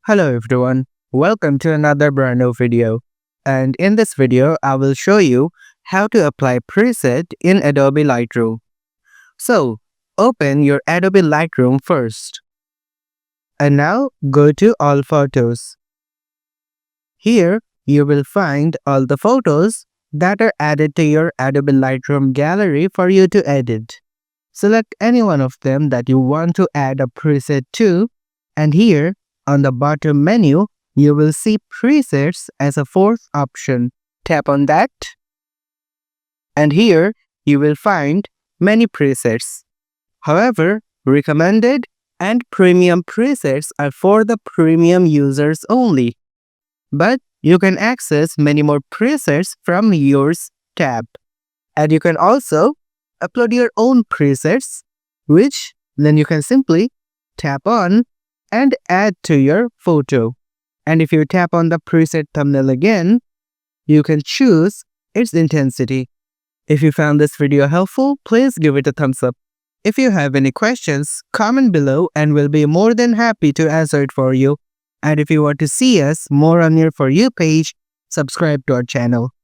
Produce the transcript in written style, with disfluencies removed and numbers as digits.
Hello everyone, welcome to another brand new video. And in this video, I will show you how to apply preset in Adobe Lightroom. So, open your Adobe Lightroom first. And now go to All Photos. Here, you will find all the photos that are added to your Adobe Lightroom gallery for you to edit. Select any one of them that you want to add a preset to, and here, on the bottom menu, you will see presets as a fourth option. Tap on that. And here, you will find many presets. However, recommended and premium presets are for the premium users only. But you can access many more presets from yours tab. And you can also upload your own presets, which then you can simply tap on and add to your photo. And if you tap on the preset thumbnail again, you can choose its intensity. If you found this video helpful, please give it a thumbs up. If you have any questions, comment below and we'll be more than happy to answer it for you. And if you want to see us more on your For You page, subscribe to our channel.